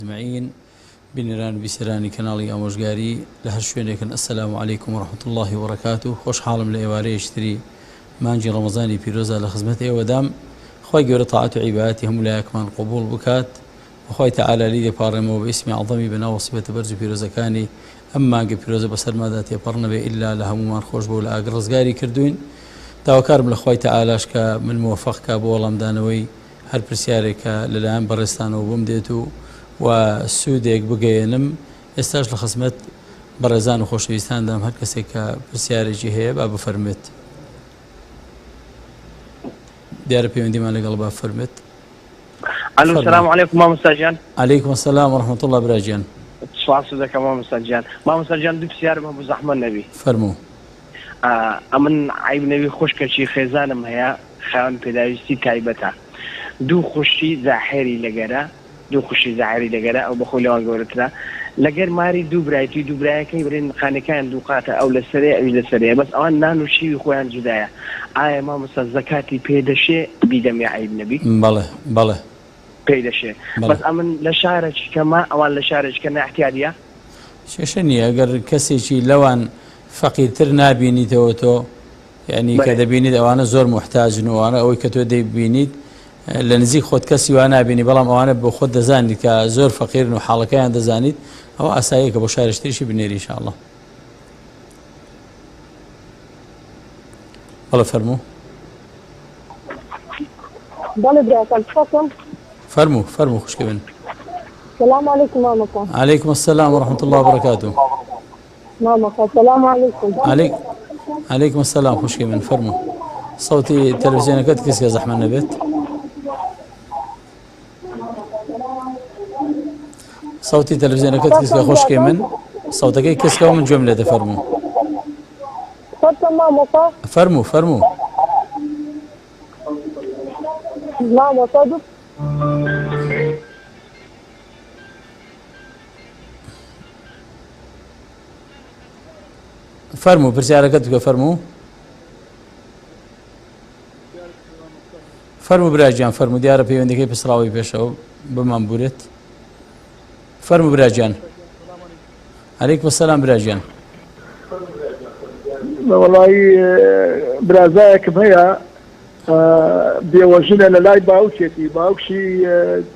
أجمعين بنيران بسراني كنالي أموشقاري لهر شوينيكن. السلام عليكم ورحمة الله وبركاته. خوش حالم لإيواري يشتري مانجي رمضاني بيروزا لخزمته ودام خوي جوري طاعة عبادتي هم لا يكمن قبول بكات وخوي تعالى لي بارمو باسم عظمي بنا وصفة برج بيروزا كاني أما بيروزا بسر ماذا تيبرنا إلا لها ممان خوش بولا أقرزقاري كردوين تاوكارم لخوي تعالى شكا من موفق بولام دانوي هر برسيارك للان برستان وبمديتو وسودێک بگەێنم ئێستاش لە خزمەت بەڕێزان و خۆشەویستاندام هەر کەسێک کە پرسیارێکی هەیە با بفەرمێت. دیارە پەیوەندیمان لەگەڵ با فەرمێت. الو السلام عليكم مامۆستا گیان. عەلەیکم السلام ورحمة الله برا گیان. سوال دەکەم مامۆستا گیان. مامۆستا گیان دوو پرسیارم هەبوو زەحمەت نەبی. فەرموو. ئەمن عیب نەوی خوشکێکی خێزانم هەیە خاوەن پێداویستی تایبەتە. دوو خوشی زاحێری لەگەرە دوو خوشی زاحێری لەگەرە ئەو بەخۆی لەوان گەورەترە لەگەر ماری دوو برایەتی دوو برایەکەی برێن خانەکەیان دوو قاتە ئەو لەسەرێ ئەوی لەسەرەیە بەس ئەوان نان و شیوی خۆیان جودایە. ئایا مامۆستا زەکاتی پێدەشێ بیدەمێ عیب نەبی؟ بەڵێ بەڵێ پێی دەشێ. بەس ئەمن لە شارێکی کەمە ئەوان لە شارێکی کە نەحتیاریە کێشە نییە ئەگەر کەسێکی لەوان فەقیرتر نابینیتەوە تۆ یعنی کە دەبینیت ئەوانە زۆر محتاجن و ئەوانە ئەوەی کە تۆ دەیبینیت لە نزیک خۆت کەسی وان نابینی بەڵام ئەوانە بۆ خۆت دەزانیت کە زۆر فەقیرن و حاڵەکەیان دەزانیت ئەوە ئاساییە کە بۆ شارشتریشی بنێری ئینشاءالله. بەڵێ فەرموو. بەڵێ براکەم چۆکم؟ فەرموو فەرموو خوشکە بن. السلام عليكم مامۆستا. عەلەیکم السلام ورحمة الله وبركاته. مامۆستا السلام عليكم. عەلەیکم السلام خوشکە بن فەرموو. صوتی تەلەڤیزیۆنەکەت کەسکە زەحمەت نەبێت. صوتی تەلەڤیزیۆنەکەت کەسکە خوشکێ من سەوتەکەی کەسکەوە من گوێم لێ دەفەرموو. مامۆستا فەرموو فەرموو. مامۆستا دوو فەرموو پرسیارەکەت بکە فەرموو. فەرموو براگیان فەرموو دیارە پەیوەندیەکەی پسراوی پێشەوە بمان بورێت. فەرموو براگیان. عەلەیکم السلام براگیان. وەڵی برازایەکم هەیە بێوەژنە لە لای باوکێتی باوکشی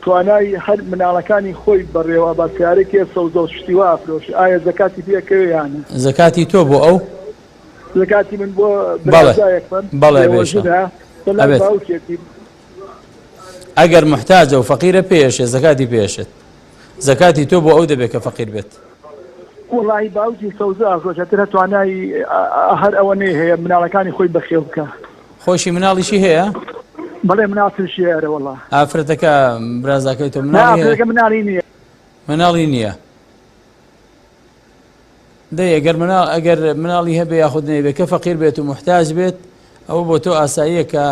توانای هەر مناڵەکانی خۆی بەڕێوە باسیارێکی سەوزە و شتی وا ئەفرۆشی ئایا زەکاتی پێکەوێ یانە؟ زەکاتی تۆ بۆ ئەو؟ زەکاتی من بۆ برازایەکم بەڵێ لای باوکێتی ئەگەر محتاجە و فەقیرە پێشێ زەکاتی پێشێت. زەکاتی تۆ بۆ ئەو دەبێت کە فەقیر بێت. وڵی باوکی سەوزە ئەفرۆشێتر توانای هەر ئەوە نەی هەیە مناڵەکانی خۆی بەخێو بکە. خۆشی مناڵیشی هەیە؟ بەڵێ مناڵترشی هەیە وەڵا. ئافرەتەکە برازاکەی تۆ مناڵی نییە. مناڵی نییە. دەی ئەگەر مناڵی هەبێ یاخود نەیبێت کە فەقیر بێت و محتاج بێت ئەوە بۆ تۆ ئاساییە کە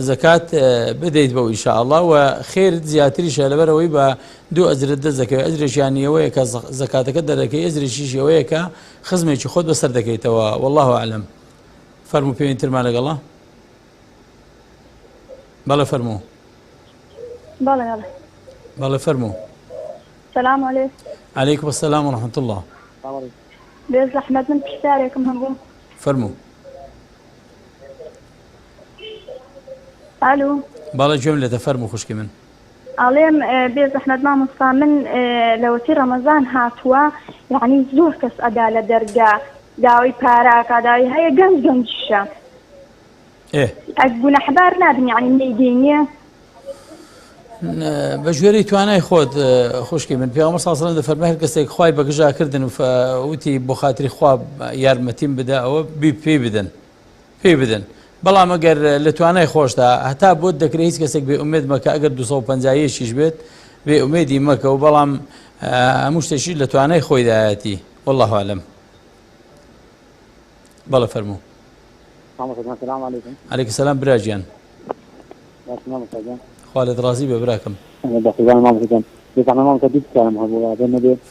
زەکات بدەیت بەو ئینشاءالله و خێرت زیاتریشە لەبەرەوەی بە دوو ئەجرت دەست دەکەوێت. ئەجرێکیان ئەوەیە کە زەکاتەکە دەرەکەی ئەجرێکیش ئەوەیە کە خزمێکی خۆت بەسەر دەکەیتەوە. والله ئەعلەم. فەرموو پێویستترمان لەگەڵا. بەڵێ فەرموو. بەڵێ فەرموو. سلام عليكم. عەلەیکم السلام ورحمة الله. بێ زەحمەت من پرسیارێکم هەبوو. فەرموو. ئالو. بەڵێ گوێم لێتە فەرموو خوشکی من. ئەڵێم بێ زەحمەت مامۆستا من لەوەتی ڕەمەزان هاتووە یعنی زۆر کەس ئەدا لە دەرگا داوای پاراکە داوای هەیە گەنجشە ئەگبوو نەحبار نادن یعنی نەیدێنیە بە ژێری توانای خۆت خوشکی من. پێغەمبەر صلی الله علیه و سلم دەفەرمێ هەر کەسێک خوای بەگژاکردن و وتی بۆ خاتری خوا یارمەتیم بدە ئەوە پێی بدەن. بەڵام ئەگەر لە توانای خۆشدا هەتا بۆت دەکرێت هیچ کەسێک بێ ئومێد مەکە ئەگەر 250 بێت بێ ئومێدی مەکە و بەڵام هەموو شتێکی لە توانای خۆی دایەتی. والله ئەعلەم. بەڵێ فەرموو. السلام عليكم. عەلەیکم السلام براگیان. خوا لێت ڕازی بێ براکەم.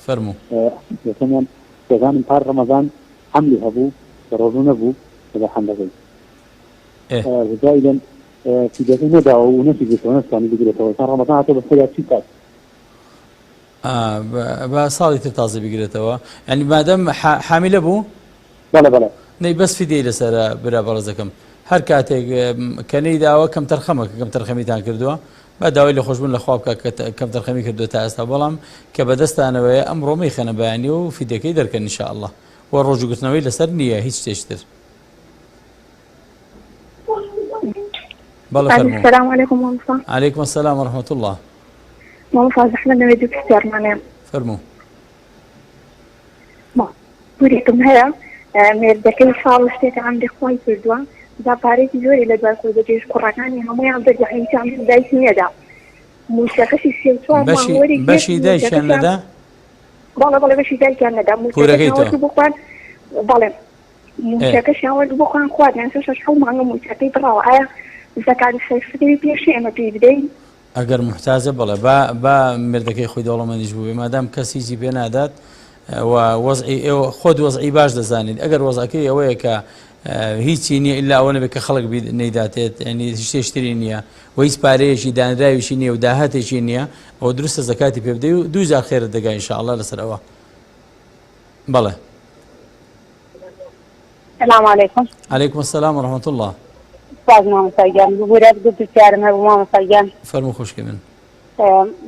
فەرموو. سێزانم پار ڕەمەزان حەملی هەبوو ڕۆژوو نەبوو لە حەملەکەی زائداً فیدیەکەی نەداوە و نەچی بێتەوە نەتوانی بگرێتەوە تا ڕەمەزان هاتۆ بەسەریا چی کات؟ بە ساڵی تر تازە بگرێتەوە ینی مادەم حامیلە بوو بەڵێ بەڵێ نەی بەس فیدەی لەسرە برا بەڕێزەکەم هەر کاتێک کەنەی داوە کەم تەرخەمە کەم تەرخەمیتان کردووە با داوای لە خۆشببوون لە خواب بکە کەم تەرخەمی کردو تا ئێستا بەڵام کە بەدەستانەوەی ئەم ڕۆمەی خەنە بەیانی و فیدەکەی دەرکەن ئینشاءالله و ڕۆژوگرتنەوەی لەسەر نییە هیچ شتێشتر. بەڵێ فەرموو. السلام عليكم مامۆستا. عليكم السلام ورحمة الله. مامۆستا زەحمەت نەوێت دوو پرسیارمانەیە. فەرموو. پورێکم هەیە مێردەکەی ساڵ شتێکە ئەمری خۆی کردووە دا پارێکی زۆری لە دوای خۆی دەجێش کوڕەکانی هەموویان بەرجەحیتیان دایک نییەدا موشەکەشی سێ و چوار مانگوەری بەشی دایکیان نەدا؟ بەڵێ بەشی دایکیان نەدا موشەکەشیان بخوان بەڵێ موشەکەشیان وەرد بخوان خواردیان سێ شەش حەو مانگە موشەکەی بڕاوە ئایا زەکاتی سەیفەکەی پێشی ئێمە پێی بدەین؟ ئەگەر محتاجە بڵێ با مێردەکەی خۆی دەوڵەمەندیش بوو مادام کەسیجی پێ نادات و وەزعی ئێوە خۆت وەزعی باش دەزانیت ئەگەر وەزعەکەی ئەوەیە کە هیچی نییە ئللا ئەوە نەبێت کە خەڵک نەیداتێت ینی شتێشتری نییە و هیچ پارەیەشی دانراویشی نییە و داهاتێکی نییە ئەوە دروستە زەکاتی پێ بدەی و 2000 خێرت دەگا ئینشاءالله لەسەر ئەوە. بەڵێ. السلام عليكم. عليكم السلام ورحمة الله. باز مامۆستا گیان ببوورێت دوو پرسیارم هەبوو مامۆستا گیان. فەرموو خوشکی من.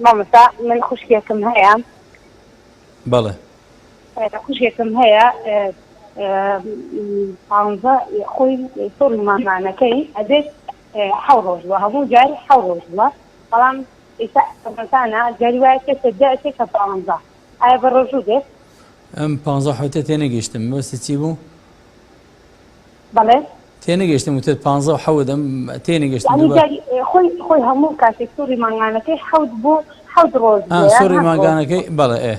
مامۆستا من خوشکێکم هەیە. بەڵێ. خوشکێکم هەیە پانزە خۆی سۆڵی مامانەکەی ئەدێت حەو ڕۆژ بووە هەموو جاری حەو ڕۆژ بووە بەڵام ئێستا جاری وایە کەسە دەچێت کە پانزە ئایا بە ڕۆژوو دێت؟ ئەم 15 حوتە تێنەگەیشتم بەستە چی بوو؟ بەڵێ؟ تێنەگەیشتم وتت 15 و حەوت ئەم تێنەگەیشتم خۆی هەموو کاتێک سۆڵی مامانەکەی حەوت بوو حەوت ڕۆژ بووە سۆڵی ماگانەکەی بەڵێ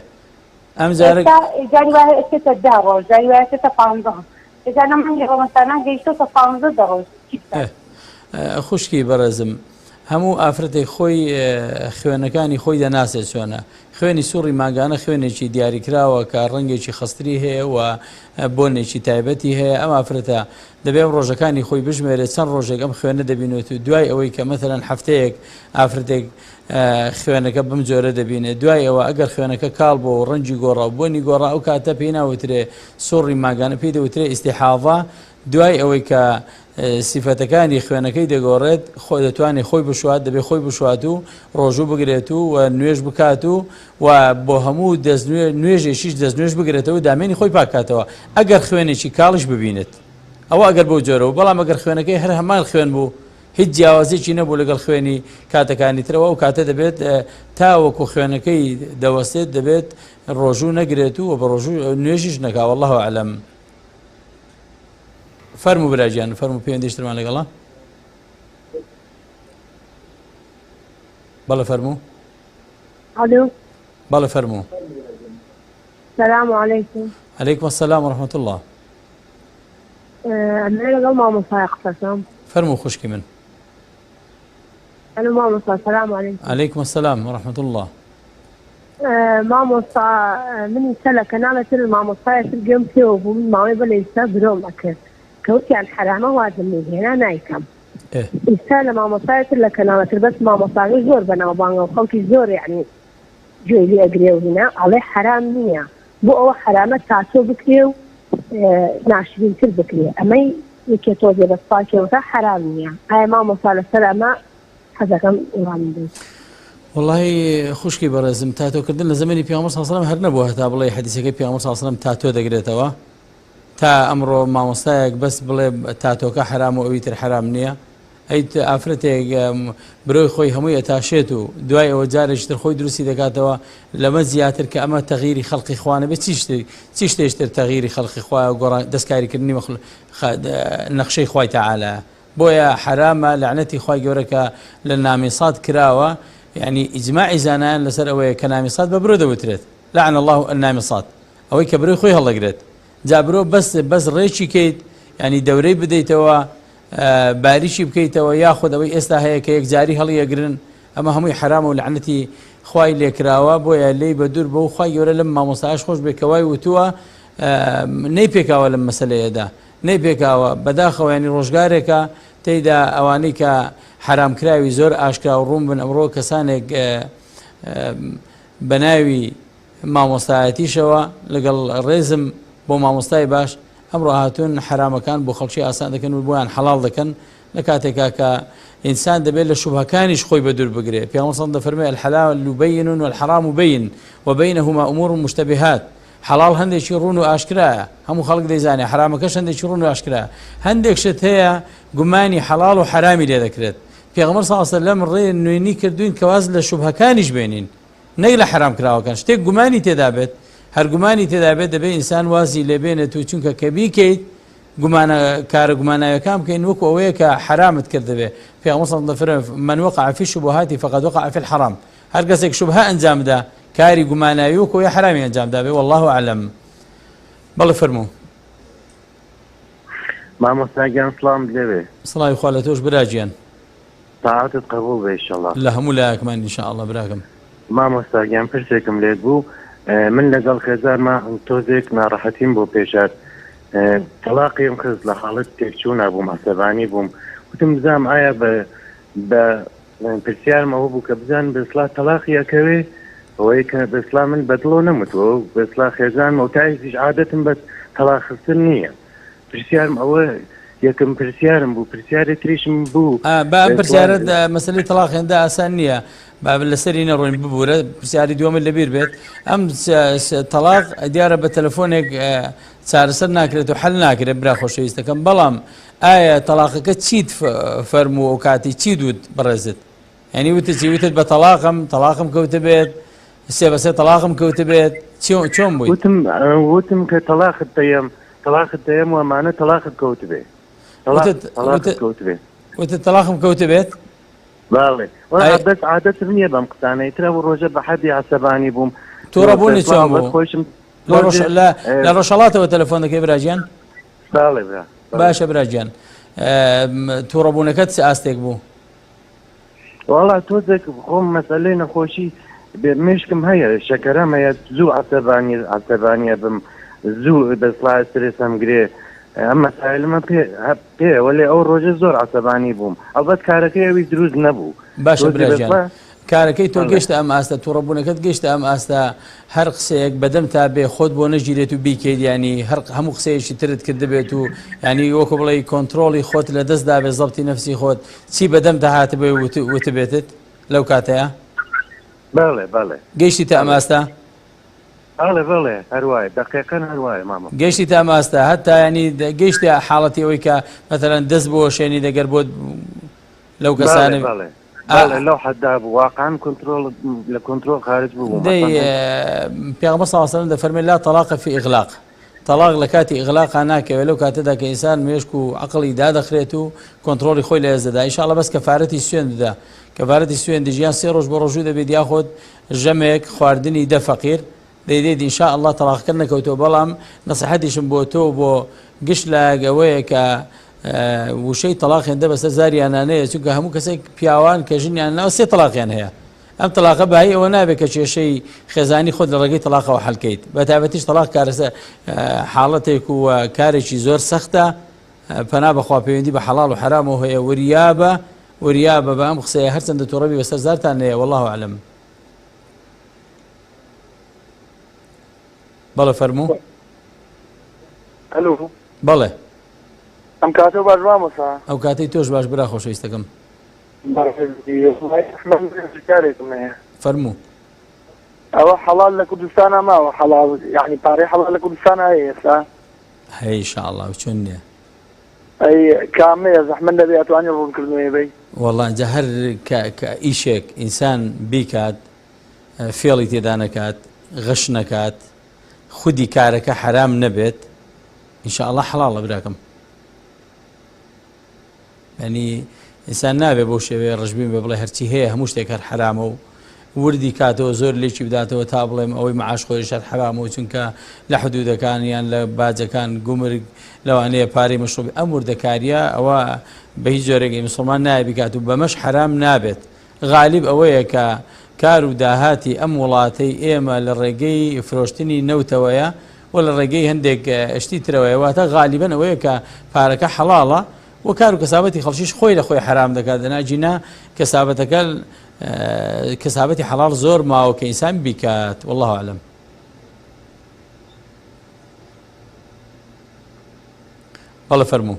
ئەم جاری وایە ئێستا 10 ڕۆژ جاری وایە ئێستا 15 ئێستا نەمانگە ڕۆمەستانە گەیشتۆتە 15 ڕۆژ خوشکی بەڕێزم هەموو ئافرەتێک خۆی خوێنەکانی خۆی دەناسێت چۆنە خوێنی سوڕی ماگانە خوێنێکی دیاریکراوە کە ڕەنگێکی خستری هەیە و بۆنێکی تایبەتی هەیە ئەم ئافرەتە دەبێت ڕۆژەکانی خۆی بژمێرێت چەند ڕۆژێک ئەم خوێنە دەبینێت و دوای ئەوەی کە مەثەڵەن هەفتەیەک ئافرەتێک خوێنەکە بم جۆرە دەبینێت دوای ئەوە ئەگەر خوێنەکە کاڵ بۆ و ڕەنجی گۆڕا و بۆنی گۆڕا ئەو کاتە پێی ناوترێ سوڕی ماگانە پێی دەوترێ ئیستیحاضە دوای ئەوەی کە سیفەتەکانی خوێنەکەی دەگۆڕێت خۆ دەتوانێت خۆی بشوات دەبێت خۆی بشوات و ڕۆژوو بگرێت و نوێژ بکات و بۆ هەموو نوێژێکیش دەستنوێژ بگرێتەوە دامێنی خۆی پاکاتەوە ئەگەر خوێنێکی کاڵش ببینێت ئەوە ئەگەر بۆ جۆرەوە بەڵام ئەگەر خوێنەکەی هەر هەمان خوێن بوو هیچ جیاوازێکی نەبوو لەگەڵ خوێنی کاتەکانی ترەوە و کاتە دەبێت تاوەکو خوێنەکەی دەوەستێت دەبێت ڕۆژوو نەگرێت و بە ڕۆژوو نوێژیش نەکا والله ئەعلەم. فەرموو براجیان فەرموو پەیوەندیشتمان لەگەڵا بەڵێ فەرموو. ئەلۆ بەڵێ فەرموو. سلام علیکم. عليكم السلام ورحمة الله. ئەمە لەگەڵ مامۆستای قسەکەم. فەرموو خوشکی من. ئەلۆ مامۆستا سلام علیکم. عليكم السلام ورحمة الله. مامۆستا منی سە لە کەناڵەتر مامۆستایەتر گوێم پێوە بوو من ماوەی بە لە ئێستا برۆم ئەکرد کەوتیان حرامە وازم لێهێنا نایکەم ئێستا لە مامۆستایەتر لە کەناڵەتر بەس مامۆستاگەی زۆر بەناوبانگە و خەڵکی زۆر یعنی گوێی لێ ئەگرێ و هینا ئەڵێ حرام نییە بۆ ئەوە حرامە تاتۆ بکرێ و ناشرینتر بکرێ ئەمەی یەکێتۆ دێ بەس پاکێوەکە حرام نییە ئایا مامۆستا لەسەر ئەمە حەزەکەم ئیوان بێت. والله خوشکی بەڕێزم تاتۆکردن لە زمانی پێغەمبەر صلی الله علیه و سلم هەر نەبووە هەتا بڵێ حەدیثەکەی پێغەمبەر صلی الله علیه و سلم تاتۆ دەگرێتەوە تا ئەمڕۆ مامۆستایەک بەس بڵێ تاتۆکە حرام و ئەوی تر حرام نییە ئەی ئافرەتێک برۆی خۆی هەمووی ئەتاشێت و دوای ئەوە جارێکی تر خۆی دروستی دەکاتەوە لەمە زیاتر کە ئەمە تەغییری خەڵقی خوانە بێت چی شتێشتر تەغییری خەڵقی خوایە و گۆڕان دەستکاریکردنی نەخشەی خوای تەعالە بۆیە حرامە لعنەتی خوای گەورەکە لە نامیسات کراوە يعني إجماع زانان لسر أوي كنامصات ببرو دوترت لعن الله النامصات أوي كبرو خوي هلا قريت جابرو بس ريشي كيت يعني دوري بديتوا باريشي بكيتوا ياخذ أوي استا هي كيك جاري هلا يقرن أما هم حرام ولعنتي خوي اللي كراوا بويا اللي بدور بو خوي ولا لما مصاش خوش بكواي وتوا نيبيكا ولا مسألة ده نيبيكا بداخو يعني روجاريكا تيدا أوانيكا حرام کراوی زۆر ئاشکرا و ڕوون بن ئەمڕۆ کەسانێک بەناوی مامۆستایەتیشەوە لەگەڵ ڕێزم بۆ مامۆستای باش ئەمڕۆ هاتوون حرامەکان بۆ خەڵکی ئاسان دەکەن و بۆیان حەڵاڵ دەکەن لە کاتێکا کە ئینسان دەبێت لە شوبهەکانیش خۆی بە دوور بگرێت پێغەمبەر صلی الله علیه و فەرمێ الحلال بەین والحرام بەین وبینهما ئومور مشتبهات حەڵاڵ هەندێکی ڕوون و ئاشکرایە هەموو خەڵک دەیزانێ حرامەکەش هەندێکی ڕوون و ئاشکرایە هەندێک شت هەیە گومانی حەڵاڵ و حرامی لێ دەکرێت پێغەمبەر صلی الله علیه و سەلەم ڕێ نوێنی کردوین کەواز لە شوبهەکانیش بێنین نەک لە حرام کراوەکان شتێک گومانی تێدا بێت هەر گومانی تێدا بێت دەبێت ئینسان وازی لێبێنێت و چونکە کە بیکەیت کارە گوماناویەکان بکەین وەکو ئەوەیە کە حرامت کردبێ پێغەمبەر صلی الله علیه و سەلەم من وقع في الشبهات فقد وقع في الحرام هەر کەسێک شوبهە ئەنجام دا کاری گوماناوی وەکو ئەوەیە حرامی ئەنجام دا بێ والله ئەعلەم بەڵێ فەرموو مامۆستاگیان سڵام لێوێ سڵاوی خوا لە تۆش براگیان تاعاتت قبول بێ ئینشەڵڵا لە هەموو لایەکمان ئینشاءڵڵا براکەم مامۆستاگیان پرسێکم لێت بوو من لەگەڵ خێزارما تۆزێک ناڕەحەتیم بۆ پێشات تەلاقیم خست لە حاڵەت تێکچوو نابووم عەسەبانی بووم وتم بزانم ئایا بە پرسیارمەوە بوو کە بزان بە ئیسڵا تەلاقی ئەکەوێ ئەوەی کە بە ئیسڵا من بەدڵۆ نەموتەوە بە ئیسڵا خێزانمە و تایزیش عادەتم بە تەلاق خستن نییە پرسیارم ئەوە یەکەم پرسیارم بوو پرسیارێک تریشم بوو با پرسیارت مەسەلەی تەلاق هێندا ئاسان نییە با لەسەری نەڕۆین ببوورە پرسیاری دووەمت لەبیر بێت ئەم تەلاق دیارە بە تەلەفۆنێک چارەسەر ناکرێت و حەل ناکرێت برا خۆشەویستەکەم بەڵام ئایا تەلاقەکە چیت فەرموو ئەو کاتی چی دوت بڕێزت یعنی وتت بە تەلاقم کەوتە بێت سێ بەسێ تەلاقم کەوتە بێت چۆن بووی وتم کە تەلاقت دەیەم وەمانە تەلاقت کەوت بێ وتت تەلاقم کەوتە بێت باڵێ بەس عادەتم نییە بەم قسانەی ترە و ڕۆژە بە حەدی عەسەبانی بووم تووڕەبوونی چۆن بوو خۆشم لە ڕۆژهەڵاتەوە تەلەفۆن دەکەی براگیان باڵێ برا باشە براگیان تووڕەبوونەکەت ئاستێک بوو وەڵا تۆزێک خۆم مەسەلەی نەخۆشی مشکم هەیە شەکەرەم هەیە زوو عەسەبانیە بم زوو بەسڵا سترێسم گرێ ئەم مەسائلمە پێوە لێ ئەو ڕۆژە زۆر عەسەبانی بووم ئەڵبەت کارەکەی ئەوی دروست نەبوو باشە براگیان کارەکەی تۆ گەشتە ئەم ئاستە تووڕەبوونەکەت گەشتە ئەم ئاستە هەر قسەیەک بەدەم تا بێ خۆت بۆ نەگیرێت و بیکەیت ینی هەموو قسەیەشی ترت کرد بێت و ینی وەکو بڵێ کۆنتترۆڵی خۆت لە دەستدا بێ زەبتی نەفسی خۆت چی بەدەم داهاتە بێ وتبێتت لەو کاتەیە بەڵێ گەیشتی تا ئەم ئاستە بەڵێ هەروایە دقیقەن هەروایە ماما گەشتی تا ئەم ئاستە هەتا ینی گەیشتی حاڵەتی ئەوەی کە مەتەلەن دەست بۆ شوێنی دەگەر بۆت لەو کەسانە لەو حەدا بوو واقعاً لە کۆنتترۆل خارج بوو پێغەمبەر صلی الله علیه و سەلەم دەفەرمێ لا طلاق في إغلاق طلاق لە کاتی ئیغلاقا ناکەوێت لەو کاتەدا کە ئینسان مێشک و عەقڵی دادەخرێت و کۆنتترۆڵی خۆی لە هێزدەدا ئینشاءڵڵا بەس کەفارەتی سوێن دەدا کەفارەتی سوێن دژیان 3 ڕۆژ بۆ ڕۆژوو دەبێت یاخۆت ژەمێک خواردنی دە فەقیر دەیدێت ئینشاءڵڵا تەلاقەکە نەکەوتەوە بەڵام نەسیحەتیشم بۆ تۆ بۆ گشت لە ئەوەیە کە وشەی تەلاقیان دە بەسەر زاریانانەیە چونکە هەموو کەسێک پیاوان کە ژنیان ناوە 3 تەلاقیان هەیە ئەم تەلاقە بەهی ئەوە نابێت کە کێشەی خێزانی خۆت لە ڕێگەی تەلاقەوە حەلکەیت بە تایبەتیش تەلاق کارەسە حاڵەتێک و کارێکی زۆر سەختە پەنا بەخوا پەیوەندی بە حەڵاڵ و حرامەوە هەیە وریابە بە ئەم قسەیە هەرچەندە تووڕەبی بەسەر زارتان هەیە والله ئەعلەم بەڵێ فەرموو ئەلۆ بەڵێ ئەم کاتە باش مامۆستا ئەو کاتەی تۆش باش برا خۆشەویستەکەم کارێکم هەیە فەرموو ئەوە حەڵال لە کوردستانە ماوە حەڵال یعنی پارەی حەڵال لە کوردستانە هەیە ئێستا هەی ئینشاءڵڵا چۆن نییە ئەی کامەیە زەحمەت دەبێت ئەتوانێت ڕوونکردنەوەی بێ وەڵڵا ئەنجا هەر ئیشێک ئینسان بیکات فێڵی تێدا نەکات غەش نەکات خودی کارەکە حرام نەبێت ئینشاءڵڵا حەڵاڵە براکەم ینی ئینسان نابێ بۆ شێوەیە ڕژبین بێ بڵێ هەرچی هەیە هەموو شتێک هەر حرامە و وردی کاتەوە زۆر لێکی بداتەوە تا بڵێم ئەوەی معاش خۆی شەر حرامەوە چونکە لە حدودەکان یان لە باجەکان گومرگ لەوانەیە پارەی مەشروبی ئەم وردەکاریە ئەوە بە هیچ جۆرێکی مسلمان نایە بیکات و بەمەش حرام نابێت غالیب ئەوەیە کە کار و داهاتی ئەم وڵاتەی ئێمە لە ڕێگەی فرۆشتنی نەوتەوەیە و لە ڕێگەی هەندێک شتی ترەوەیە واتە غالیبەن ئەوەیە کە پارەکە حەڵاڵە وەکار و کەسابەتی خەڵکیش خۆی لە خۆی حرام دەکات دەناجینا کەسابەتەکە کەسابەتی حەڵال زۆر ماوە کە ئینسان بیکات والله أعلم. بەڵێ فەرموو.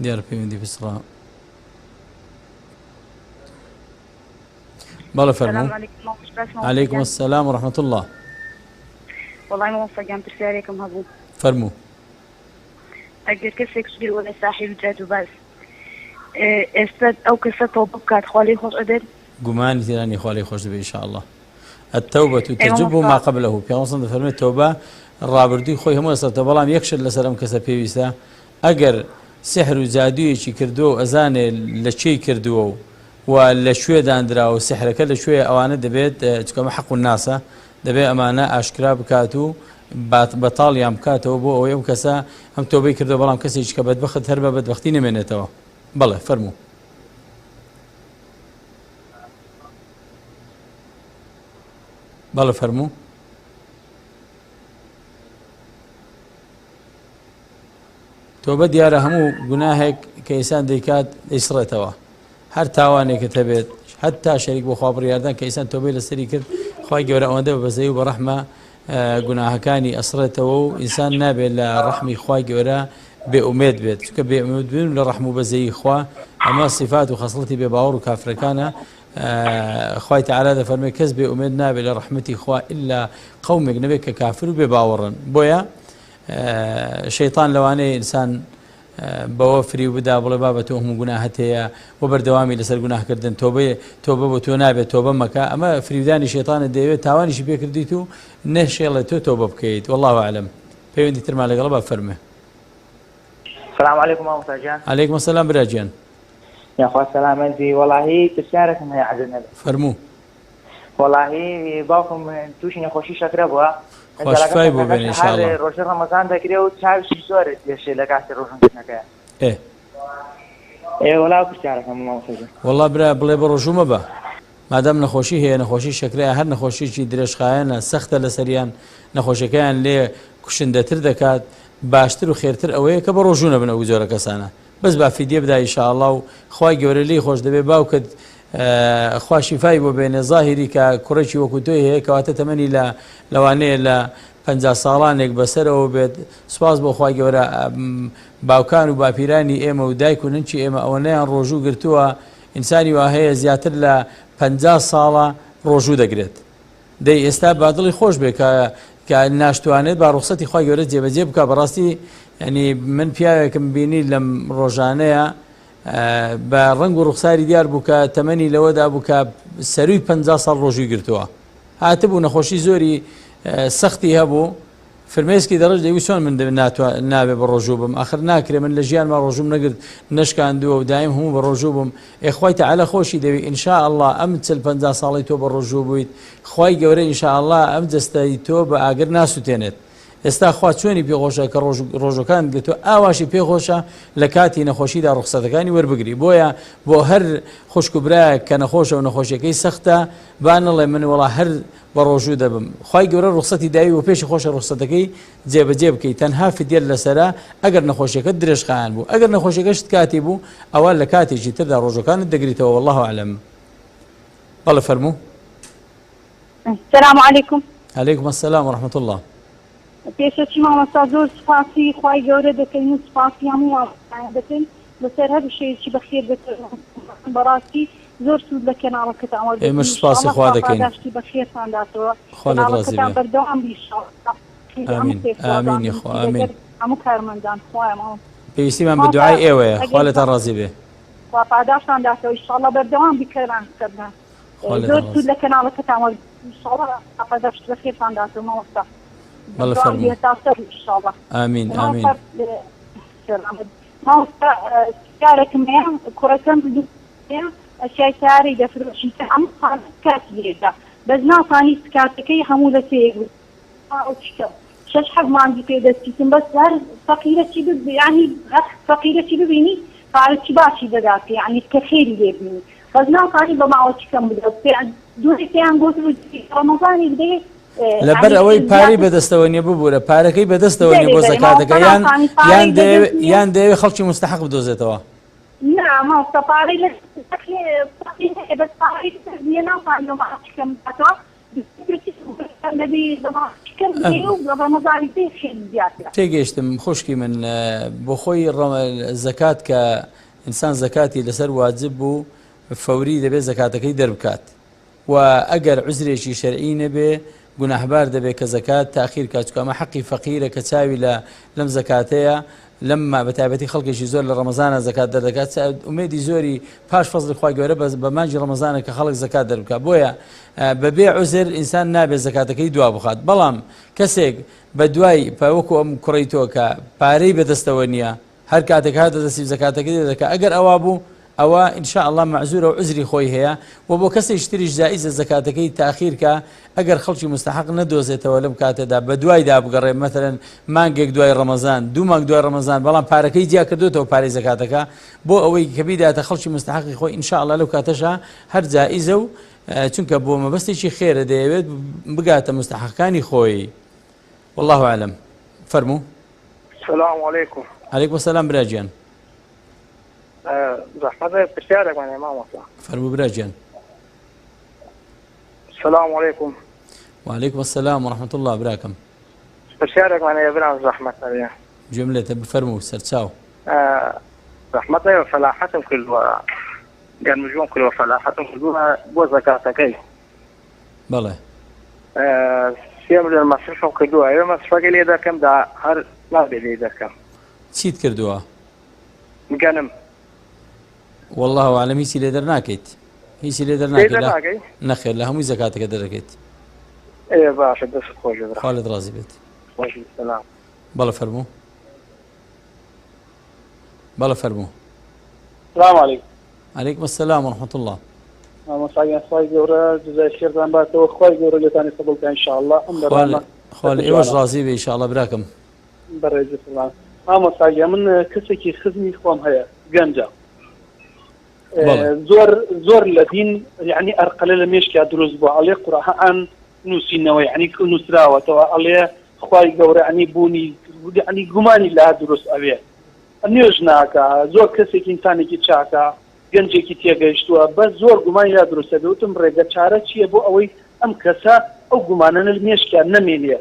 دیارە پەیوەندی بسڕا. بەڵێ فەرموو. عەلەیکم السەلام وەرەحمەتوڵڵاه. وەڵای مامۆستاگیان پرسیارێکم هەبوو. فەرموو. ئەگەر کەسێک سوگیر وەلای ساحیب جات و باس ئێستا ئەو کەسە تۆبە بکات خوا لێی خۆش ئەدەێت؟ گومانی تێرانی خوا لێی خۆش دەبێت ئینشاءالله. التوبة تجب ما قبله في أصلا فرمي التوبة الرابردي خوي هم أصلا بلام يكشر لسلام كسب بيسا أجر سحر وزادوي شي كردو أذان لشي كردو ولا شوية داندرا وسحر كله شوية أوانه دبيت تكون حق الناس دبي أمانة أشكرا بكاتو بطال يام كاتو بو أو يوم كسا هم توبة كردو بلام كسي إيش كبد بخد هربا بدبختيني منه توا بله فرمو. بەڵێ فەرموو. تۆبە دیارە هەموو گوناهێک کە ئینسان دەیکات دەیسڕێتەوە هەر تاوانێکت هەبێت حتا شەریک بۆ خوا بڕیاردان کە ئینسان تۆبەی لەسەری کرد خوای گەورە ئەوەندە بە بەزەی و بە ڕەحمە گوناهەکانی ئەسڕێتەوە و ئینسان نابێت لە ڕەحمی خوای گەورە بێئومێد بێت چونکە بێئومێد بوون لە ڕەحم و بەزەیی خوا ئەمە صفات و خەسڵەتی بێباوەڕ و کافرەکانە. خوای تعالی دەفەرمێ کەس بێئومێد نابێت لە ڕەحمەتی خوا ئیلا قەومێک نەبێت کە کافر و بێباوەڕن. بۆیە شەیطان لەوانەیە ئینسان بەوە فری و بدا بڵێ بابە تۆ هەموو گوناهت هەیە و بەردەوامی لەسەر گوناهکردن تۆبە بۆ تۆ نابێت تۆبە مەکە ئەمە فریودانی شەیطانت دەیەوێت تاوانیشی پێکردیت و نەشێڵێت تۆ تۆبە بکەیت والله أعلم. پەیوەندی ترمان لەگەڵە با فەرمێ. السلام عليكم مامۆستا گیان. عەلەیکم السەلام برا گیان. یاخوا سەلامەتی وەڵاهی پرسیارێکم هەیە عەزیز نەبێت. فەرموو. وەڵاهی باوکم تووشی نەخۆشی شەکرە بووە. خۆشفای بۆ بێن ئینشاءالله. ڕۆژە ڕەمەزان دەکرێ و چاویشی زۆرت دێشێ لە کاتی ڕۆژنەکەیە. وەڵا پرسیارەکەم مامۆستا گیان. وەڵا برا بڵێ بە ڕۆژوو مەبە. مادام نەخۆشی هەیە نەخۆشی شەکرەیە هەر نەخۆشیی درێژخایەنە سەختە لەسەریان نەخۆشیەکەیان لێ کوشندەتر دەکات باشتر و خێرتر ئەوەیە کە بە ڕۆژوو نەبن ئەو زۆرە کەسانە بەس با فیدیە بدا ئینشاءالله و خوای گەورە لێی خۆش دەبێ باوکت خوا شیفای بۆ بێنێ زاهیری کە کوڕێکی وەکو تۆی هەیە کەواتە تەمەنی لەوانەیە لە 50 ساڵانێک بەسەرەوە بێت. سوپاس بۆ خوای گەورە باوکان و باپیرانی ئێمە و دایک و ننچی ئێمە ئەوەنەیان ڕۆژوو گرتووە ئینسانی وا هەیە زیاتر لە 50 ساڵە ڕۆژوو دەگرێت. دەی ئێستا بادڵی خۆش بێ کە ناشتوانێت با ڕوخسەتی خوای گەورە جێبەجێ بکە. بەڕاستی ینی من پیاوێکم بینی لەم ڕۆژانەیە بە ڕنگ و ڕوخساری دیار بوو کە تەمەنی لەوەدا بوو کە سەروی 50 ساڵ ڕۆژووی گرتووە هاتبوو نەخۆشی زۆری سەختی هەبوو فرمێسکی دەڕژ دەیوی چۆن من نابێ بە ڕۆژوو بم ئاخر ناکرێ من لە ژیانما ڕۆژوم نەگرت نشکاندووە و دایم هەموو بە ڕۆژوو بم خوای تەعالی خۆشی دەوی ئینشاءالله ئەم 50 ساڵی تۆ بە ڕۆژوو بوویت خوای گەورە ئینشاءالله ئەم جەستەی تۆ بە ئاگر ناسووتێنێت. ئێستا خوا چۆنی پێخۆشە کە ڕۆژەکان گرتو ئاواشی پێخۆشە لە کاتی نەخۆشیدا ڕوخسەتەکانی وەربگری. بۆیە بۆ هەر خوشک و برایەک کە نەخۆشە و نەخۆشیەکەی سەختە با نەڵێ من وەڵا هەر بە ڕۆژوو دەبم. خوای گەورە ڕوخسەتی داوی و پێشی خۆشە ڕوخسەتەکەی جێبەجێ بکەیت تەنها فدیە لەسەرا ئەگەر نەخۆشیەکەت درێژخایەن بوو ئەگەر نەخۆشیەکەشت کاتی بوو ئەوە لە کاتێکی تردا ڕۆژەکانت دەگریتەوە والله أعلم. بەڵێ فەرموو. السلام عليكم. عەلەیکم السلام ورحمة الله. پێشەچی مامۆستا زۆر سپاسی خوای گەورە دەکەین و سپاسی هەموو دەکەین لەسەر هەر شەیەکی بەخێر دەکەین بەڕاستی زۆر سوود لە کەناڵەکەت ئەوەرد ئێمەش سپاسی خوا دەکەین باشی بەخێرتانداتەوە خوا لێت ڕازی بێ بەردەوام بیشە ئامین یخوا ئامین هەموو کارمەندان خوایە پێویستیمان بە دوعای ئێوەیە خوا لێتان ڕازی بێ خوا پاداشتانداتەوە ئینشاڵڵا بەردەوام بیکەران کردن زۆر سوود لە کەناڵەکەت ئەوەرد ئینشاڵڵا پاداشت بەخێرتانداتەوە مامۆستا. بەڵێ فەرموو. ئامین ئامین. مامۆستا کارێکم هەیە کوڕەکەم ئەشیای سیارەی دەفرۆشی کە ئەم کاتی لێدا بەس ناتوانی کاتەکەی هەموو لە شش حەب مانگی پێدەستیتم بەس هەر فەقیرەکی ینی فەقیرەکی ببینی پارەکی باشی دەدات ینی کە خێری لێ بینی بەس ناتوانی بە ماوە چکەم بدەست دوێ پێیان گوت ڕەمەزانی بدەیت لەبەر ئەوەی پارەی بەدەستەوە نیە ببوورە پارەکەی بەدەستەوە نیە بۆ زەکاتەکە یان دەیەوێت خەڵکی مستحق بدۆزێتەوە. لا ما استطاعي لك بس طاري زينا فانو ما كم بتوع الذي كم يوم رمضان فيه زيادة تيجيشتم خوشكي من بخوي الزكاة كإنسان زكاتي لسر واجب بو فوري دبي زكاتك دربكات وأجر عذري شي شرعي نبي گوناحبار دەبێت کە زەکات تاخیر کات چکەمە حەقی فەقیرە کە چاوی لەم زەکاتەیە لەمما بەتایبەتی خەڵکێکی زۆر لە ڕەمەزانە زەکات دەردەکات ئومێدی زۆری پاش فەزڵی خی گەورە بە مانجی ڕەمەزانە کە خەڵک زەکات دەربکات بۆیە بەبێ عوزر ئینسان نابێت زەکاتەکەی دوا بخات بەڵام کەسێک بە دوای پاوەکو ئەم کوڕیتۆ کە پارەی بەدەستەوە نییە هەر کاتێک هاتە دەستی زەکاتەکەی دەکات ئەگەر ئەوە بوو ئەوە ئینشاء الله معزورە و عزری خۆی هەیە و بۆ کەسێک تریش جائزە زەکاتەکەی تاخیر کە ئەگەر خەڵکی مستحق نەدۆزێتەوە لەم کاتەدا بە دوای دابگەڕێ مەثەن مانگێک دوای ڕەمەزان دوو مانگ دوای ڕەمەزان بەڵام پارەکەی جیا کردوێتەوە پارەی زەکاتەکە بۆ ئەوەی کە بیداتە خەڵکی مستحقی خۆی ئینشاء الله لەو کاتەشە هەر جائزە و چونکە بۆ مەبەستێکی خێرە دەیەوێت بگاتە مستحقەکانی خۆی والله أعلم. فەرموو. السلام عليكم. عليكم السلام براجیان. زحمة بشارك من إمام الله. فرموا براجيان. السلام عليكم. وعليكم السلام ورحمة الله براكم. بشارك من إبراهيم زحمة عليه. جملة بفرموا سرتساو. زحمة وفلاحتهم كل قال مجموع كل وفلاحتهم كلها بو زكاتكي. بلى. سيمر المصرفهم كلها أيوة مصرفك اللي إذا كم ده هر لا بلي إذا كم. تشيت كردوها. مقنم. والله أعلم هيسي ليدر ناكيت هيسي ليدر ناكيت نخير لا هم زكاتك دركيت. إيه باشا بس خوش خالد رازي بيت. خوش السلام. بلا فرمو. بلا فرمو. السلام عليكم. عليكم السلام ورحمة الله. مصايا صاي جورا جزاء الخير زان بات وخوي جورا اللي ثاني قبلت إن شاء الله. خالد إيش رازي بي إن شاء الله براكم. بريز الله. مصايا من كسكي خزني خوام هيا جنجا. زور الذين يعني أرقل المشكلة دروس بو عليه قرآن نوسينه يعني نسراوة عليه خواي جورا يعني بوني يعني جماني لا دروس أبيه نيوجناكا زور كسي كإنساني كتشاكا جنجي كتيجشتوا بس زور جماني لا دروس أبيه وتم رجع شارع شيء بو أوي أم كسا أو جمانا المشكلة نميليا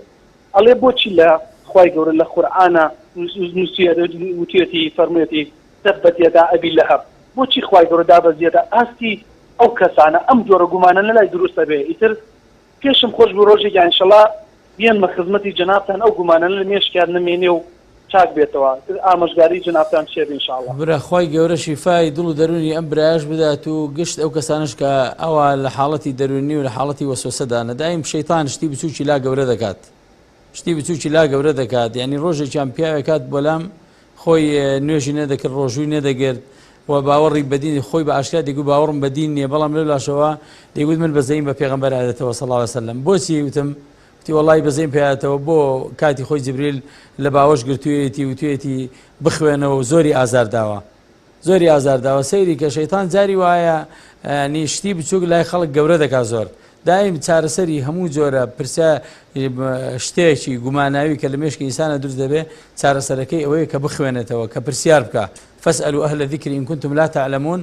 عليه بوشي لا خواي جورا القرآن نسيه وتيتي فرميتي ثبت يدا أبي لهب بۆچی خوای گەورە دابەزیێتە ئاستی ئەو کەسانە ئەم جۆرە گومانە لەلای دروستە بێ ئیتر پێشم خۆش بۆ ڕۆژێکی ئینشەڵا بێنمە خزمەتی جەنابتان ئەو گومانە لە مێشکیان نمێنێ و چاک بێتەوە ئامۆژگاری جەنابتان شێت ئینشاءڵڵا. برا خوای گەورە شیفای دڵ و دەرونی ئەم برایش بدات و گشت ئەو کەسانش کە ئەوە لە حاڵەتی دەرونی و لە حاڵەتی وەسوسەدانە دایم شەیتان شتی بچووکی لا گەورە دەکات شتی بچووکی لا گەورە دەکات یعنی ڕۆژێکیان پیاوێکات بۆلام خۆی نوێژی نەدەکرد ڕۆژووی نەدەگرت و باوەڕی بەدینی خۆی بە ئاشکرا دەیگوت باوەڕم بەدین نییە بەڵام لەو لاشەوە دەیگوت من بەزەیم بە پێغەمبەر عادەتەوە صلی الله علیه وسلم بۆچی وتم وتی وەڵی بەزەیم پێیاتەوە بۆ کاتی خۆی جبریل لە باوەش گرتوویەتی وتوێتی بخوێنەوە و زۆری ئازارداوە سەیری کە شەیتان جاری وایە نیشتی بچووک لای خەڵک گەورە دەکات زۆر دایم چارەسەری هەموو جۆرە پرسە شتێکی گوماناوی کە لە مێشکی ئینسانە دروست دەبێت چارەسەرەکەی ئەوەیە کە بخوێنێتەوە کە پرسیار بکە فاسألوا أهل الذكر إن كنتم لا تعلمون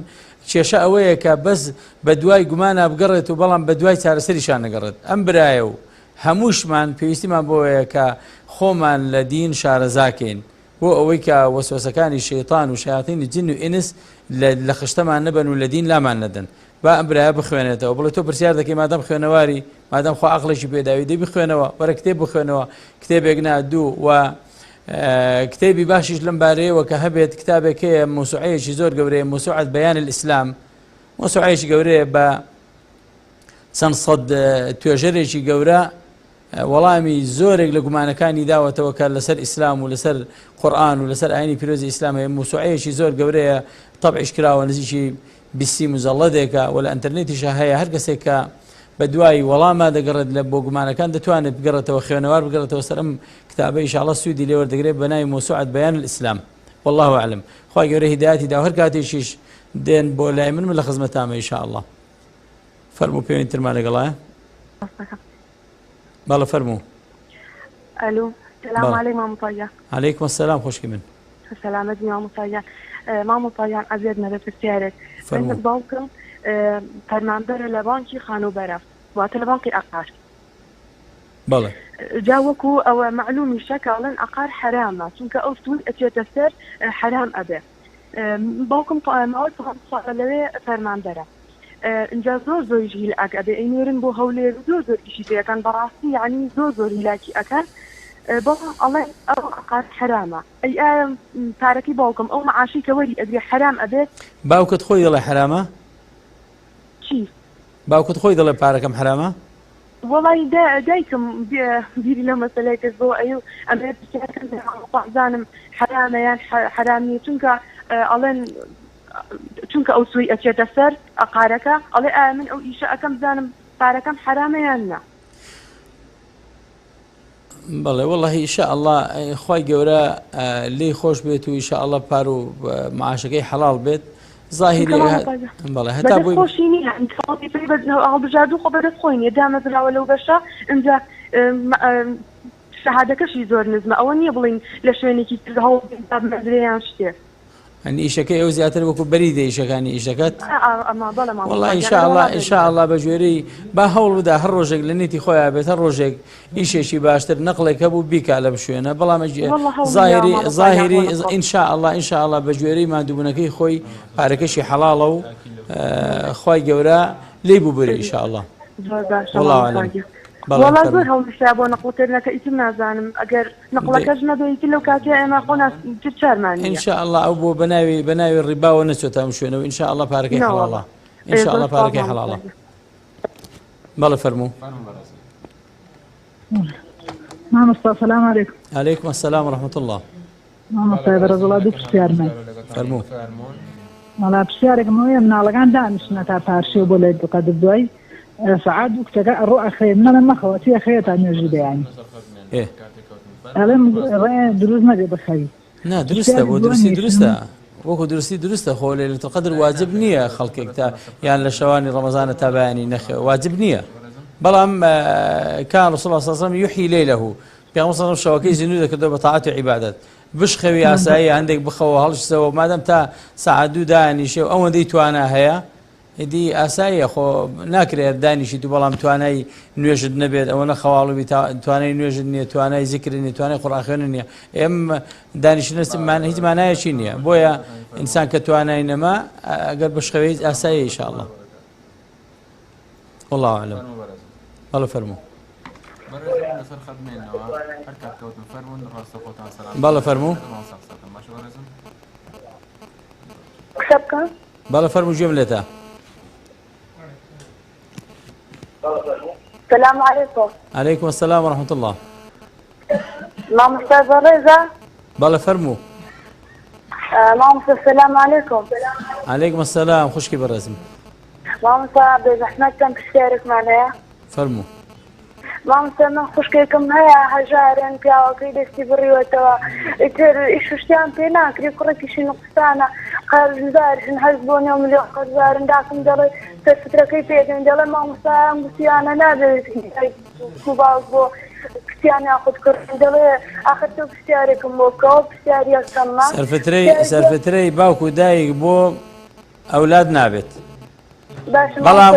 کێشە ئەوەیە کە بەس بە دوای گومانە بگەڕێت و بەڵام بە دوای چارەسەریشان نەگەڕێت ئەم برایە و هەمووشمان پێویستیمان بۆیە کە خۆمان لە دین شارەزاکەین بۆ ئەوەی کە وەسوەسەکانی شەیطان و شەیاطینی جن و ئینس لە خشتەمان نەبەن و لە دین لامان نەدەن با ئەم برایە بخوێنێتەوە بڵێ تۆ پرسیار دەکەی مادام خوێنەواری مادام خوا عەقڵێکی پێداوی دەی بخوێنەوە وەرە کتێب بخوێنەوە کتێبێک نادوو و کتێبی باشیش لەم بارەیەوە کە هەبێت کتابێکەیە موسوعەیەکی زۆر گەورەیە موسوعة بەیان الئیسلام موسوعەیەکی گەورەیە بە چەند سەد توێژەرێکی گەورە وەڵامی زۆرێک لە گومانەکانی داوەتەوە کە لەسەر ئیسلام و لەسەر قورئان و لەسەر ئاینی پیرۆزی ئیسلام هەیە موسوعەیەکی زۆر گەورەیە طەبعیش کراوە نزیکی 20 مجەڵەدێکە و لە ئینتەرنێتیشە هەیە هەر کەسێک کە بە دوای وەڵامە دەگەڕێت لە بۆ گومانەکان دەتوانێت بگەڕێتەوە خوێنەوار بگەڕێتەوە سەر ئەم کتابە ئینشاءڵڵا سوودی لێ وەردەگرێت بە ناوی موسوعة بەیان الئیسلام والله أعلم خوای گەورە هیدایەتی دا هەر کاتێکیش دێن بۆ لای من لە خزمەتامە ئینشاءڵڵا. فەرموو پێوەنی ترمان لەگەڵایە. بالا فرمو. الو السلام عليكم مام طيان. عليكم السلام خوشکی من. سلامت مام طيان. مام طيان عزيز نبي في السيارة. فرمو. باوكم فرماندر لبانكي خانو برا وقت لبانكي أقار. بالا. جاوكو أو معلومي شكلا أقار حرامة چونك أوفتون أتيتسر حرام أبي. باوكم معول فهم لوي فرماندره. اینجا زۆر هیل ئەک ئەبێ ئەینێرن بۆ هەولێر زۆر ئیشی پێەکەن بەڕاستی یعنی زۆر هیلاکی ئەەکەن بۆ ئەڵێ ئەو ئەقات حرامە ئەی پارەکەی باوکم ئەو معاشی کە وەری ئەگرێ حرام ئەبێت باوکت خۆی دەڵێ حرامە؟ چی؟ باوکت خۆی دەڵێ پارەکەم حرامە؟ وەڵی دایکم بیری لە مەسەلەیەکەس بۆ ئەو ئەمێ زانم حرامە یان حرامیە چونکە ئەڵێن چونکە ئەو سوی ئەچێتە سەر ئەقارەکە ئەڵێ من ئەو ئیشە ئەەکەم زانم پارەکەم حرامە یان نا. بەڵێ وەڵڵاهی ئینشاء الله خی گەورە لێی خۆش بێت و ئینشاء الله پار و معاشەکەی حەڵاڵ بێت زاهیری بەڵێ هەتا بۆی خۆشی نییە هەڵبژاردوو خۆ بەدەست خۆی نیە دامەزراوە لەو بەشە اینجا شەهادەکەشی زۆر نزمە ئەوە نییە بڵین لە شوێنێکی هەڵمەزرەیان شتێ ئەنی ئیشەکەی ئەو زیاتر وەکو بەریدە ئیشەکانی ئیشەکەت وەڵڵا ئینشاء الله بە ژێرەی با هەوڵ بدا هەر ڕۆژێک لە نێتی خۆیان بێت هەر ڕۆژێک ئیشێکی باشتر نەقڵێک هەبوو بیکا لە بشوێنە بەڵام زاهری ئینشاء الله بە ژێرەی مادووبوونەکەی خۆی پارەکەشی حەڵاڵە و خی گەورە لێی بوو بێ ئینشاء الله. والله زۆر هەڵشا بۆ نەقڵکردنەکە ئیتر نازانم ئەگەر نەقڵەکەش نەبێتی لەو کاتی ئێمە خۆنا چارمان ئینشاء الله ئەو بۆ بەناوی ڕیباوە نەچۆتە ئەم شوێنەوە ئینشاء الله پارەکەی حەڵاڵە ئینشاء الله پارەکەی حەڵاڵە. بەڵێ فەرموو. مامۆستا سەلام عەلەیکم. عەلەیکم السلام ورحمة الله. مامۆستای بەڕێزەڵا دوو پرسیارمە. فەرموو. وەڵا پرسیارێکم ئەوەیە مناڵەکان دانیشتنە تا پارشێ بۆ لای دوقەدر دوای سعاد و کتەکە ئەڕۆ ئەخەیە منەڵێ مەخەوە چی ئەخەیە تا نوێژی دەیانی ئەڵێم ڕێ دروست نەبێ بخەوی نا دروستە بۆ دروستە وەکو درستە خۆ لەیلەتول قەدر واجب نییە خەڵکێک تا یان لە شەوانی ڕەمەزانە تا بەیانی نەخێ واجب نییە بەڵام کان ڕسوڵ الله صلی الله علیه و سلم یحیی لەیلەه پێغەمبەر صلی الله علیه و سلم شەوەکەی زیندوو دەکردەوە بە تاعات و عیبادەت بشخەوی ئاسایی هەندێک بخەوە هەڵشتەوە مادەم تا سەعات دوو دانیشێ و ئەوەندەی توانە هەیە ئیدی ئاساییە خۆ ناکرێت دانیشی تو بەڵام توانای نوێژت نەبێت ئەوە نەخەواڵوی توانای نوێژت نییە توانای زیکر نیە توانای قورئان خوێندن نییە ئێم دانیشتن هیچ مانایەکی نییە بۆیە ئینسان کە توانای نەما ئەگەر بشخەوێت ئاساییە ئینشاءالله. والله أعلم. الله فرمو. بالله فرمو. بالله فرمو جملته. السلام عليكم. عليكم السلام ورحمة الله. مام أستاذ رضا. بالله فرمو. مام السلام عليكم. عليكم السلام خوشكي بالرسم. مام أستاذ بزحمة كم تشترك معنا. فرمو. مام أستاذ من خوشكيكم هيا حجارن بيا وكيد استبري وتوا إتر إيش وشتان بينا كري كرة شيء نقصانا قال زار حسبون يوم اللي قزار داكم دلي تفترة كيف يجن دلي مام أستاذ مسيانا نادر كوباغو كتياني أخذ كرة دلي أخذت بستياركم بوكو بستياري أسمع. سرفتري باوكو دايق بو أولاد نابت.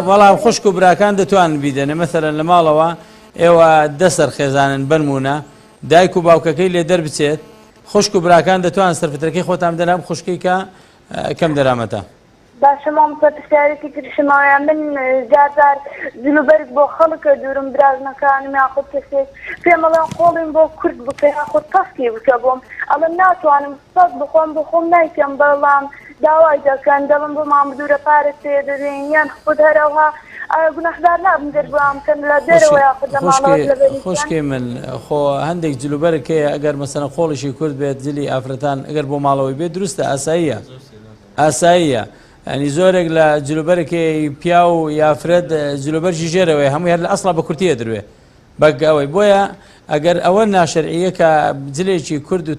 بەڵام خوشک و براکان دەتوانن بیدەنێ مەثەلەن لە ماڵەوە ئێوە دەسەر خێزانن بنمونە دایک و باوکەکەی لێ دەربچێت خوشک و براکان دەتوان سەرفترەکەی خۆتان بدەن خوشکی کە کەم دەرامەتە. باشە مامۆستا پرسیارێکی ترشماوەیان من جار جلوبەرگ بۆ خەڵکە دوورم درازنەکانم یاخود کەسێک پێمەڵێن قۆڵیم بۆ کورد بکە یاخود تەسکی بکە بۆم ئەڵێم ناتوانم سەد بخۆم نایکەم بەڵام داوای دەکەن دەڵم بۆ مام دوورە پارێک پێ دەدەین یان خود هەرەوها گوناحدار نابم دەربام کەن لە دەرەوە یاخود لە ماڵەوە خوشکی من خۆ هەندێک جلوبەرگ هەیە ئەگەر مەسەلەن خۆڵیشی کورد بێت جلی ئافرەتان ئەگەر بۆ ماڵەوەی بێت دروستە ئاساییە ئەنی زۆرێک لە جلوبەرێکی پیا و یافرەت جلوبەرژی ژێرەوەی هەمووی هەر لە ئەسڵا بە کورتیە دروێ بەگەوەی بۆیە ئەگەر ئەوە ناشەرعیە کە جلێکی کورد و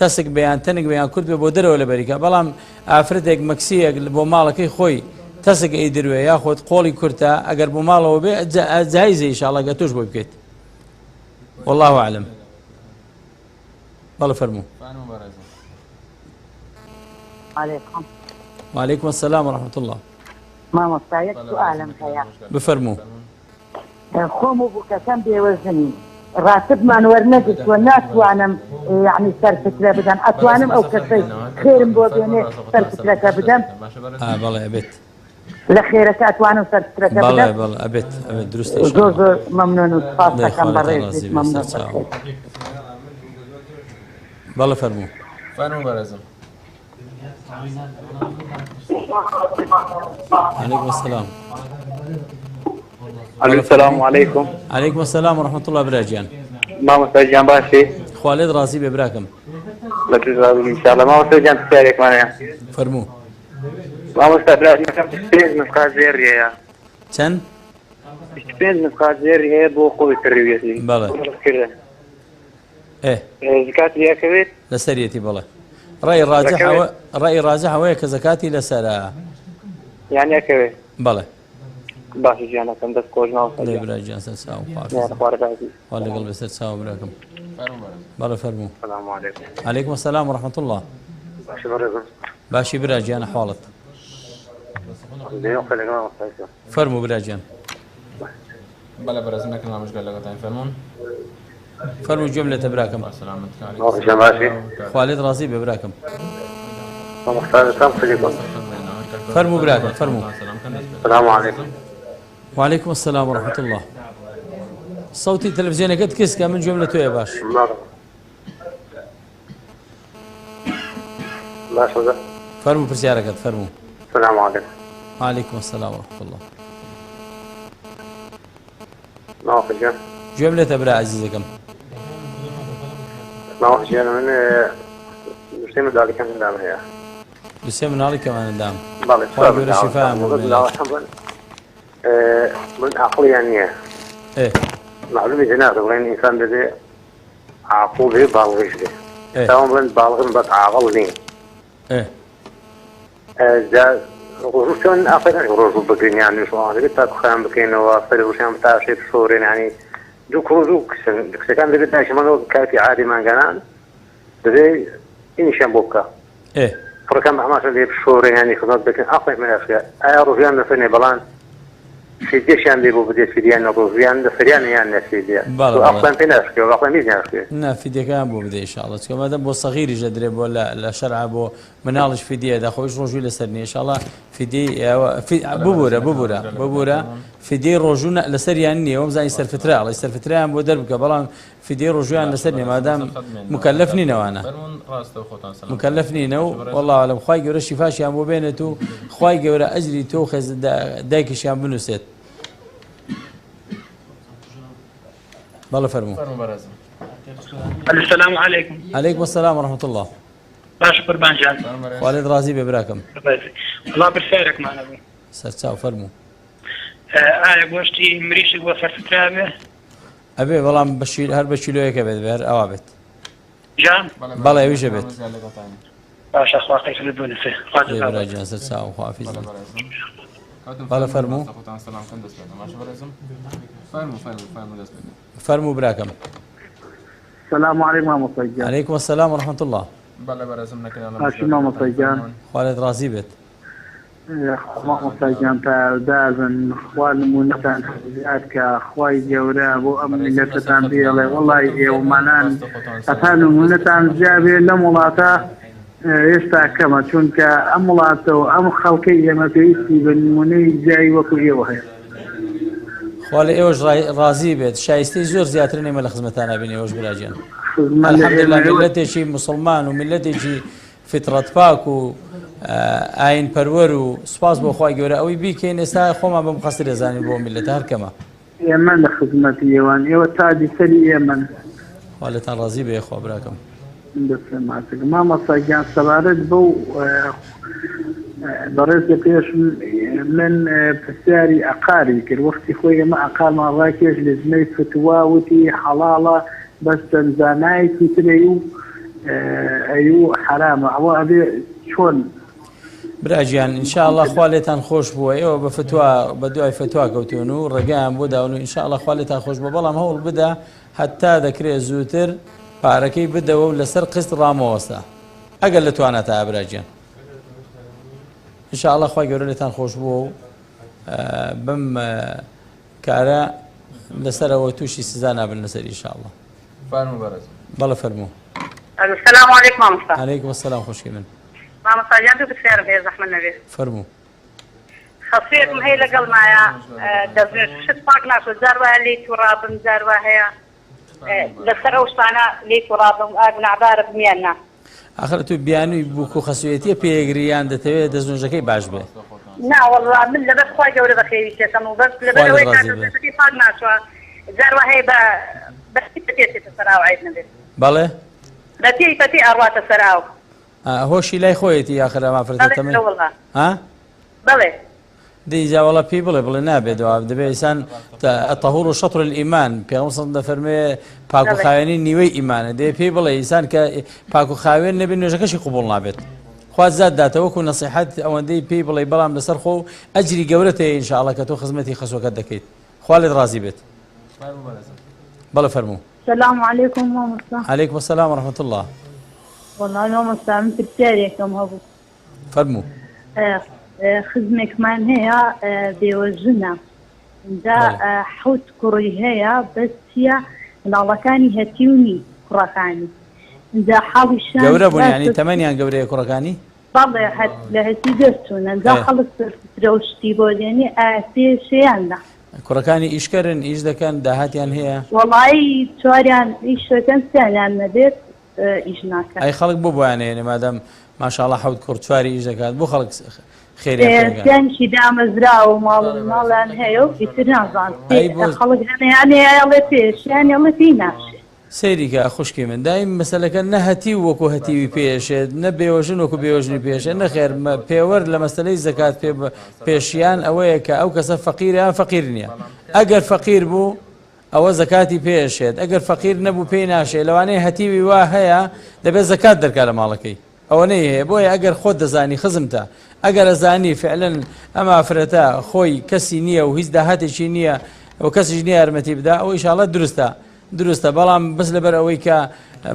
تەسک بەیان تەنێک بەیان کورد بێ بۆ دەرەوە لە بەریکە بەڵام ئافرەتێک مەکسیەک بۆ ماڵەکەی خۆی تەسک ئەی دروێ یاخۆت قۆڵی کورتە ئەگەر بۆ ماڵەوە بێ جایزە ئینشاڵڵا گە تۆش بۆی بکەیت والله أعلم. بەڵێ فەرموو. عليكم. وعليكم السلام ورحمة الله. مامۆستایەک سوالم هەیە. بفەرموو. خۆم و بووکەکەم بێوەزنی ڕاتبمان وەرنەگرتووە ناتوانم یعنی سەرفترە بدەم ئەتوانم ئەو کەسەی خێرم بۆ بێنێ سەرفترەکە بدەم. بەڵێ ئەبێت. لە خێرەکە ئەتوانم سەرفترەکە بدەم. بەڵێ ئەبێت دروستە. زۆر زۆر مەمنون و سپاس دەکەم بەڕێز مەمنون. بەڵێ فەرموو. فەرموو بەڕێزم. عليكم السلام. السلام عليكم. عليكم السلام ورحمة الله براجيان. ما مستجان باشي. خالد رازي ببراكم. لك إن شاء الله ما مستجان تسارك معنا. فرمو. ما مستجان تسارك نسخة زيرية. چند؟ تسارك نسخة زيرية بو قوي التربية. بله. إيه. زكاة ليها كبير؟ لسريتي بله. رأي راجح هو كزكاتي لسرا. يعني كبير. بله. باشي جانا كم دس كوجنا وصل. لا برا جان سلساو خافي. يا أخبارك عزيز. والله قلبي سلساو براكم. بله فرمو. السلام عليكم. عليكم السلام ورحمة الله. باشي برا. باشي برا جان حوالط. فرمو برا جان. بله برازم نکنم مشکل لگتاین فرمون. فرمو جملة براكم. خالد رازي ببراكم. فرمو براكم فرمو. السلام عليكم. وعليكم السلام ورحمة الله. صوتي التلفزيون قد كسكة من جملته يا باش. فرمو برسيارة قد فرمو. السلام عليكم. وعليكم السلام ورحمة الله. ما هو خجان. جملة برا عزيزكم. ما هو خجان من بسيم ذلك من دام هي. بسيم ذلك من دام. بالله. خير الشفاء. من عقلي يعني. إيه. معلومة جنازة وين إنسان بدي عقوبة بالغش ده. إيه. سواء من بالغ بس عقلني. إيه. جا وشون آخر غروز بقين يعني شو أنا قلت أتخيل بقين وصل وشون بتعشي بصورين يعني جو كروزو كان بدي بدأش منو كافي عادي ما كان بدي إني شنبوكا. إيه. فركان محماس اللي بصورين يعني خدمت بقين أقوى من الأشياء. رجال نفني بلان. في ديش عندي بودي في ديان نبوزيان فريان يعني في ديان. وأصلاً في ناس كي وأصلاً ميز ناس كي. نا في ديك أبو بدي إن شاء الله. كما دام بو صغير يجدرب ولا شرع بو منالش في دي داخل إيش رجول لسرني إن شاء الله في دي في ببورة في دي رجولنا لسرياني يوم زي يصير فترة الله يصير فترة عم بدرب كبلان في دي رجولنا لسرني ما دام مكلفني نوانا. مكلفني نو والله أعلم خواي جورا شفاش يا مو بينتو خواي جورا أجري تو خز دايك شام بنوسيت. بالله فرمو. السلام عليكم. عليكم السلام ورحمة الله. باش قربان جان. خالد رازي ببراكم. الله برسالك معنا ابو. سرتاو فرمو. بوشتي مريش وفرت ترابه. أبي والله بشيل هر بشيلو هيك بير أوابت. جان. بالله يوجه بيت. باش أخلاقي في البن فيه. ببرا جان سرتاو خوافي. بالله فرمو. فرمو براكم. السلام عليكم ماما صيجان. عليكم السلام ورحمة الله. بله برازم نکنم. هاشم ماما صيجان. خالد رازي بيت. ماما صيجان دازن خوال منتان حياتك خوي جورا أبو أمي لتان بيالي والله يومانان أتانو منتان جابي لمولاتا يستحكم چونك أمولاتو أم خلقية ما بيستي بالمني جاي وكوية وهي. خالي إيوش رازي بيت شايستي زور زياتريني من الخدمتان بيني إيوش براجين. الحمد لله ملتي شي مسلمان وملتي شي فطرة باك و عين پرور و سپاس بو خواهی گوره اوی بی که این استا خوما بمخصر زانی بو ملت هر کما یمن خدمتی یوان یو تادی سری یمن حالتان راضی به خواه براکم بس معتك ما مصاجان سبارت بو برز قيش من بساري أقاري كل وقت خوي ما أقال ما راكيش لزمي فتواوتي حلالة بس تنزاناي كتريو أيو حرام أو أبي شون براجیان ئینشاءڵڵا خوا لێتان خۆش بووە ئێوە بە فتووا بە دوای فتووا کەوتون و ڕێگەیان بۆ داون و ئینشاءڵڵا خوا لێتان خۆش بووە بەڵام هەوڵ بدە هەتا دەکرێت زووتر پارەکەی بدەوە و لەسەر قست ڕامەوەستا ئەگەر لە توانێتە براجیان ئینشاءڵڵا خوای گەورە لێتان خۆش بووە و بم کارە لەسەرەوە تووشی سزا نابن لەسەر ئینشاءڵڵا فەرموو بەڕێز بەڵێ فەرموو السلام عليكم مامۆستا. عەلەیکم السلام خوشکی من مامۆستا جان دوو پرسیارم هەیە زەحمەت نەبێت. فەرموو. خەسوێتم هەیە لەگەڵ مایە دەزێت شت پاک ناشۆ جار وایە لێی تووڕابم جار وا هەیە لەسەر ئەو شتانە لێی تووڕابم گوناحبارە بمێنە. ئاخر تو بیانووی بووکو خەسوێتیە پێگریان دەتەوێت دەستنوێژەکەی باش بێ. نا وەڵڵا من لەبەر خوای گەورە بەخێوی چێتم و بەس لەبەر ئەوەی کاتێکی پاک ناشوە جار وا هەیە بەسی پەتێتێتە سەراو عیب نەبێت. بەڵێ؟ بەتی پەتی ئەڕواتە سەراو. هۆشی لای خۆیەتی ئاخر ئەما فرەتەمە ها؟ بەڵێ. دەیجا وەڵا پێی بڵێ نابێتەوە دەبێت ئینسان الطهور شطر الإيمان پێغەمبەر دەفەرمێ پاک و خاوێنی نیوەی ئیمانە دەبێت پێی بڵێ ئینسان کە پاک و خاوێن نەبێت نوێژەکەشی قبوڵ نابێت. خوا زاد داتەوە وەکو نەسیحەت ئەوەندەی پێی بڵێ بەڵام لەسەر خۆ ئەجری گەورەت هەیە ئینشاءڵڵا کە تۆ خزمەتی خەسوەکەت دەکەیت. خوا لێت ڕازی بێت. بەڵێ فەرموو. السلام عليكم مامۆستا. عەلەیکم السلام ورحمة الله. والله مامۆستا من پرسیارێکم هەبوو. فەرموو. خزمێکمان هەیە بێوەژنە. اینجا حەوت کوڕی هەیە بەس چییە مناڵەکانی هەتیونی کوڕەکانی. اینجا حاڵیشان گەورە بوون یعنی تەمەنیان گەورەیە کوڕەکانی؟ بەڵێ لە هەتی دەستچوونە ئەنجا خەڵک سەرفترە و شتی بۆ دێنێ پێشەیاندا. کوڕەکانی ئیشکەرن ئیش دەکەن داهاتیان هەیە؟ وەڵایی چواریان ئیش دەکەن سییان نەبێت ئیش ناکەن. ئەی خەڵک بۆ بۆیانێنێ مادەم ماشاءڵڵا حەوت کوڕ چواری ئیش دەکات بۆ خەڵک خێریانشی دامەزرا و ماڵیان هەیە و ئیتر نازان خەڵک هەنەیانێڵێ پێشیان ئەڵێ پێی ناشێ. سەیریکە خوشکی من دایم مەسەلەکە نەهەتی وەکو هەتیوی پێشێت نە بێوەژن وەکو بێوەژنی پێشێت نەخێر پێوەەر لە مەسلەی زەکات پێشیان ئەوەیە کە ئەو کەسە فەقیریان فەقیر نییە. ئەگەر فەقیر بوو ئەوە زەکاتی پێشێت ئەگەر فەقیر نەبوو پێی ناشێت لەوانەیە هەتیوی وا هەیە دەبێت زەکات دەرکات لە ماڵەکەی ئەوە نەیە هەیە بۆیە ئەگەر خۆت دەزانی خزمتە ئەگەر ئەزانی فعلەن ئەمە ئافرەتە خۆی کەسی نییە و هیچ داهاتێکی نییە و کەسیش نییە یارمەتی بدا ئەو ئینشاءڵڵا دروستە بەڵام بەس لەبەر ئەوەی کە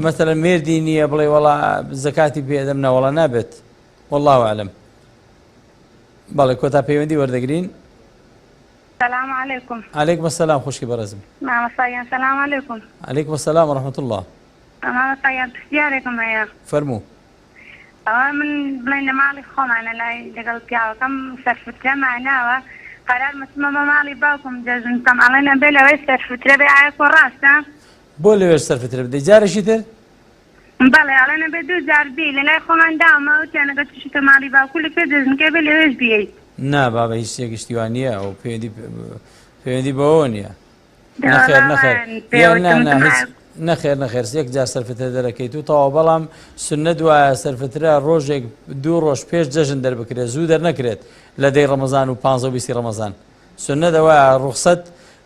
مەسەلەن مێردی نییە بڵێ وەڵا زەکاتی پێدەمنە وەڵا نابێت والله أعلم. بەڵێ کۆتا پەیوەندی وەردەگرین. السلام عليكم. عليكم السلام خوشکی بەڕێزم. مامۆستایان سلام عليكم. عليكم السلام ورحمة الله. مامۆستایان پرسیارێکم هەیە. فەرموو. ئەوە من بڵێن لە ماڵی خۆمانە لای لەگەڵ پیاوەکەم سەرفترە ماناوە قەرار مەچمەمە ماڵی باوکم جەژنتەم ئەڵێنە بێ لەوەی سەرفترە بێ ئایا کۆ ڕاستە؟ بۆ لەوێش سەرفترە بدەی جارێکی تر؟ بەڵێ ئەڵێنە بێ دوو جار بێ لە لای خۆمان داومە وتیانەگە تووشتە ماڵی باوکو لە پێ جەژنکە بێ لەوێش بیەیت. نا بابە هیچ شتێکی شتیوان نییە ئەو پەیوەندی بەوە نییە. نەخێر نەخێر یەک جار سەرفترە دەرەکەیت و تەواو بەڵام سنەت وایە سەرفترە ڕۆژێک دوو ڕۆژ پێش جەژن دەربکرێت زوو دەرنەکرێت لە دەی ڕەمەزان و 15 ڕەمەزان. سنەت ئەوەیە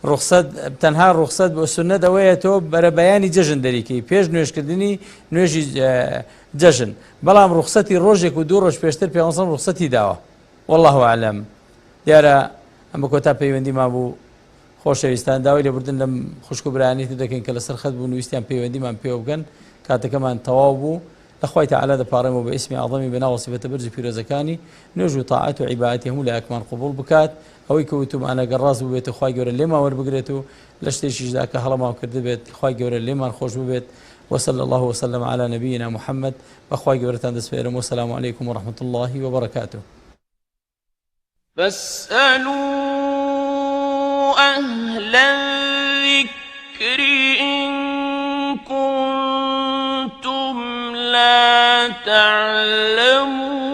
ڕوخسەت تەنها ڕوخسەت بۆ سنەت ئەوەیە تۆ بەرە بەیانی جەژن دەریکەی پێش نوێژکردنی نوێژی جەژن بەڵام ڕوخسەتی ڕۆژێک و دوو ڕۆژ پێشتر پێغەمبەر ڕوخسەتی داوە والله أعلم. دیارە ئەمە کۆتا پەیوەندی مابوو خۆشەویستان داوای لێبوردن لەم خوشک و برایەتی دەکەین کە لەسەر خەت بوون ویستیان پەیوەندیمان پێ بکەن کاتەکەمان تەواو بوو لەخوای تەعالا دەپاڕێمەوە بە ئیسمی عەظەمی بەناو سیفەتە بەرزی پیرۆزەکانی نوێژ و تاعەت و عیبادەتی هەموو لایەکمان قبوڵ بکات ئەوەی کە وتم ئەگەر ڕاست ببێت و خوای گەورە لێمان وەربگرێت و لە شتێکیشدا کە هەڵەماو کردبێت خوای گەورە لێمان خۆش ببێت وصلى الله وسلم على نبينا محمد بخواي قبرتان دسبيرم والسلام عليكم ورحمة الله وبركاته. فاسألوا أهل الذكر إن كنتم لا تعلمون